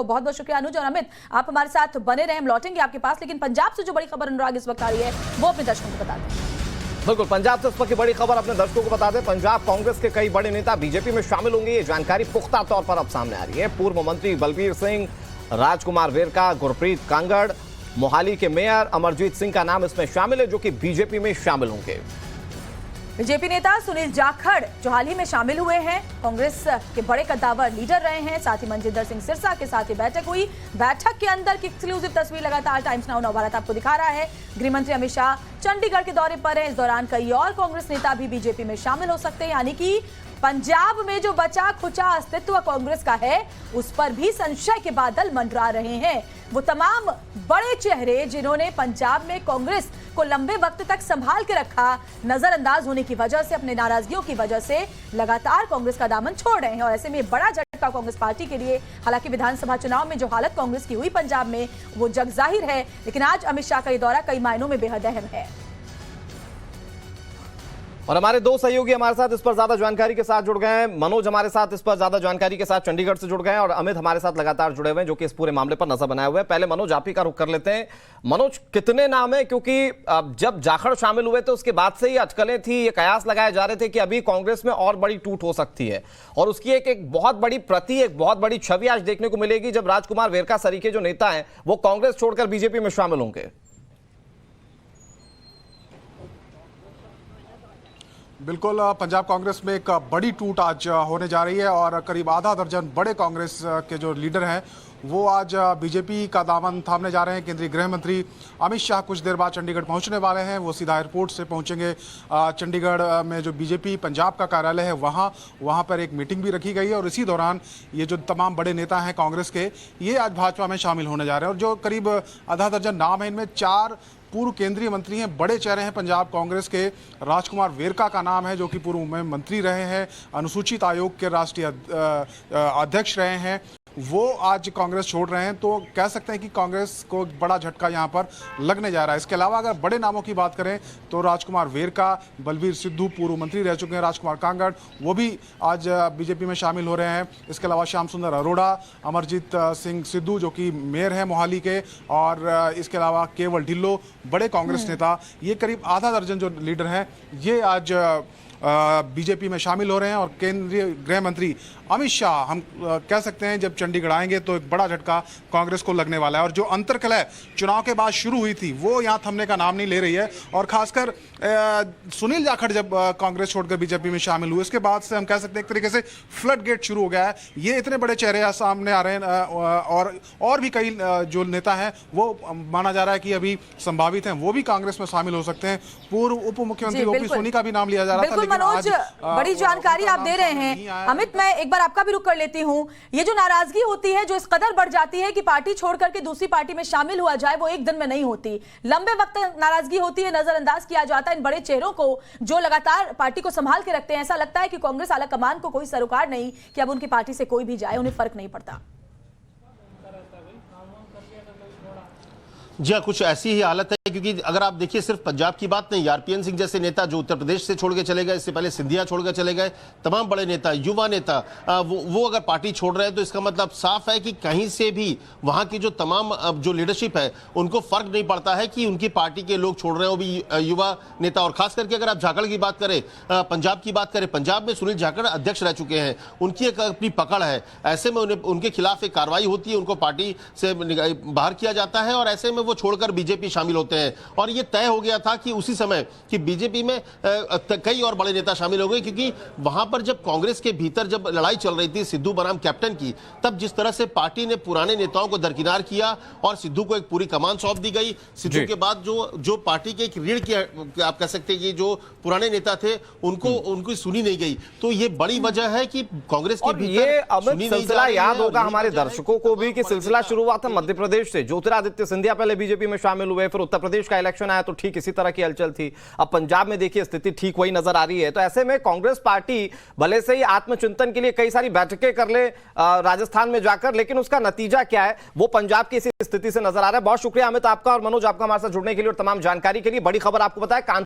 बहुत बहुत शुक्रिया अनुज और अमित, आप हमारे साथ बने रहे। हम लौटेंगे आपके पास, लेकिन पंजाब से जो बड़ी खबर अनुराग इस वक्त आ रही है वो अपने दर्शकों को बता दें। बिल्कुल, पंजाब से इस वक्त की बड़ी खबर अपने दर्शकों को बता दें। पंजाब कांग्रेस के कई बड़े नेता बीजेपी में शामिल होंगे, ये जानकारी पुख्ता तौर पर अब सामने आ रही है। पूर्व मंत्री बलबीर सिंह, राजकुमार वेरका, गुरप्रीत कांगड़, मोहाली के मेयर अमरजीत सिंह का नाम इसमें शामिल है, जो कि बीजेपी में शामिल होंगे। बीजेपी नेता सुनील जाखड़ जो हाल ही में शामिल हुए हैं, कांग्रेस के बड़े कद्दावर लीडर रहे हैं। साथ ही मनजिंदर सिंह सिरसा के साथ ही बैठक हुई। बैठक के अंदर की एक्सक्लूसिव तस्वीर लगातार टाइम्स नाउ नवभारत आपको दिखा रहा है। गृह मंत्री अमित शाह चंडीगढ़ के दौरे पर हैं। इस दौरान कई और कांग्रेस नेता भी बीजेपी में शामिल हो सकते हैं, यानी कि पंजाब में जो बचा खुचा अस्तित्व कांग्रेस का है उस पर भी संशय के बादल मंडरा रहे हैं। वो तमाम बड़े चेहरे जिन्होंने पंजाब में कांग्रेस को लंबे वक्त तक संभाल के रखा, नजरअंदाज होने की वजह से, अपने नाराजगियों की वजह से लगातार कांग्रेस का दामन छोड़ रहे हैं। और ऐसे में बड़ा झटका कांग्रेस पार्टी के लिए। हालांकि विधानसभा चुनाव में जो हालत कांग्रेस की हुई पंजाब में वो जग जाहिर है, लेकिन आज अमित शाह का ये दौरा कई मायनों में बेहद अहम है। और हमारे दो सहयोगी हमारे साथ इस पर ज्यादा जानकारी के साथ जुड़ गए हैं। मनोज हमारे साथ इस पर ज्यादा जानकारी के साथ चंडीगढ़ से जुड़ गए हैं और अमित हमारे साथ लगातार जुड़े हुए हैं, जो कि इस पूरे मामले पर नजर बनाए हुए हैं। पहले मनोज आप ही का रुख कर लेते हैं। मनोज, कितने नाम है? क्योंकि जब जाखड़ शामिल हुए थे उसके बाद से ही अटकलें थी, ये कयास लगाए जा रहे थे कि अभी कांग्रेस में और बड़ी टूट हो सकती है, और उसकी एक बहुत बड़ी प्रति, एक बहुत बड़ी छवि आज देखने को मिलेगी जब राजकुमार वेरका सरीके जो नेता है वो कांग्रेस छोड़कर बीजेपी में शामिल होंगे। बिल्कुल, पंजाब कांग्रेस में एक बड़ी टूट आज होने जा रही है और करीब आधा दर्जन बड़े कांग्रेस के जो लीडर हैं वो आज बीजेपी का दामन थामने जा रहे हैं। केंद्रीय गृह मंत्री अमित शाह कुछ देर बाद चंडीगढ़ पहुंचने वाले हैं। वो सीधा एयरपोर्ट से पहुंचेंगे चंडीगढ़ में जो बीजेपी पंजाब का कार्यालय है वहां पर एक मीटिंग भी रखी गई है और इसी दौरान ये जो तमाम बड़े नेता हैं कांग्रेस के, ये आज भाजपा में शामिल होने जा रहे हैं। और जो करीब आधा दर्जन नाम है, इनमें 4 पूर्व केंद्रीय मंत्री हैं, बड़े चेहरे हैं पंजाब कांग्रेस के। राजकुमार वेरका का नाम है, जो कि पूर्व में मंत्री रहे हैं, अनुसूचित आयोग के राष्ट्रीय अध्यक्ष रहे हैं, वो आज कांग्रेस छोड़ रहे हैं। तो कह सकते हैं कि कांग्रेस को बड़ा झटका यहां पर लगने जा रहा है। इसके अलावा अगर बड़े नामों की बात करें तो राजकुमार वेरका, बलबीर सिद्धू पूर्व मंत्री रह चुके हैं, राजकुमार कांगड़ वो भी आज बीजेपी में शामिल हो रहे हैं। इसके अलावा श्याम सुंदर अरोड़ा, अमरजीत सिंह सिद्धू जो कि मेयर हैं मोहाली के, और इसके अलावा केवल ढिल्लो, बड़े कांग्रेस नेता, ये करीब आधा दर्जन जो लीडर हैं ये आज बीजेपी में शामिल हो रहे हैं। और केंद्रीय गृह मंत्री अमित शाह, हम कह सकते हैं जब चंडीगढ़ आएंगे तो एक बड़ा झटका कांग्रेस को लगने वाला है। और जो अंतर्कलह चुनाव के बाद शुरू हुई थी वो यहाँ थमने का नाम नहीं ले रही है। और खासकर सुनील जाखड़ जब कांग्रेस छोड़कर बीजेपी में शामिल हुए, इसके बाद से हम कह सकते हैं एक तरीके से फ्लड गेट शुरू हो गया है। ये इतने बड़े चेहरे सामने आ रहे हैं और भी कई जो नेता हैं वो माना जा रहा है कि अभी संभावित हैं, वो भी कांग्रेस में शामिल हो सकते हैं। पूर्व उप मुख्यमंत्री ओपी सोनी का भी नाम लिया जा रहा था। मनोज, बड़ी जानकारी आप दे रहे हैं। अमित, मैं एक बार आपका भी रुख कर लेती हूं। ये जो नाराजगी होती है, जो इस कदर बढ़ जाती है कि पार्टी छोड़ करके दूसरी पार्टी में शामिल हुआ जाए, वो एक दिन में नहीं होती, लंबे वक्त नाराजगी होती है, नजरअंदाज किया जाता है इन बड़े चेहरों को जो लगातार पार्टी को संभाल के रखते हैं। ऐसा लगता है कि कांग्रेस आला कमान को कोई सरोकार नहीं कि अब उनकी पार्टी से कोई भी जाए, उन्हें फर्क नहीं पड़ता। जी हाँ, कुछ ऐसी ही हालत है, क्योंकि अगर आप देखिए सिर्फ पंजाब की बात नहीं, आरपीएन सिंह जैसे नेता जो उत्तर प्रदेश से छोड़ के चले गए, इससे पहले सिंधिया छोड़ के चले गए, तमाम बड़े नेता, युवा नेता, वो अगर पार्टी छोड़ रहे हैं तो इसका मतलब साफ है कि कहीं से भी वहां की जो तमाम जो लीडरशिप है उनको फर्क नहीं पड़ता है कि उनकी पार्टी के लोग छोड़ रहे हैं, वो भी युवा नेता। और खास करके अगर आप जाखड़ की बात करें, पंजाब की बात करें, पंजाब में सुनील जाखड़ अध्यक्ष रह चुके हैं, उनकी एक अपनी पकड़ है। ऐसे में उनके खिलाफ एक कार्रवाई होती है, उनको पार्टी से बाहर किया जाता है और ऐसे में वो छोड़कर बीजेपी शामिल होते हैं। और ये तय हो गया था कि उसी समय कि बीजेपी में कई और बड़े नेता शामिल हो गए, क्योंकि वहां पर जब कांग्रेस के भीतर जब लड़ाई चल रही थी सिद्धू बनाम कैप्टन की, तब जिस तरह से पार्टी ने पुराने नेताओं को दरकिनार किया और सिद्धू को एक पूरी कमान सौंप दी गई। सिद्धू के बाद जो पार्टी के एक रीढ़ की आप कह सकते हैं कि जो पुराने नेता थे उनको सुनी नहीं गई। तो ये बड़ी वजह है कि कांग्रेस के भीतर ये अमित सिलसिला याद होगा हमारे दर्शकों को भी कि सिलसिला शुरू हुआ था मध्य प्रदेश से। ज्योतिरादित्य सिंधिया पहले बीजेपी में शामिल हुए, फिर उत्तर प्रदेश का इलेक्शन आया तो ठीक इसी तरह की हलचल थी। अब पंजाब में देखिए स्थिति ठीक वही नजर आ रही है। तो ऐसे में कांग्रेस पार्टी भले से ही आत्मचिंतन के लिए कई सारी बैठकें कर ले राजस्थान में जाकर, लेकिन उसका नतीजा क्या है वो पंजाब की इसी स्थिति से नजर आ रहा है। बहुत शुक्रिया अमित आपका और मनोज आपका हमारे साथ जुड़ने के लिए और तमाम जानकारी के लिए। बड़ी खबर आपको बताया,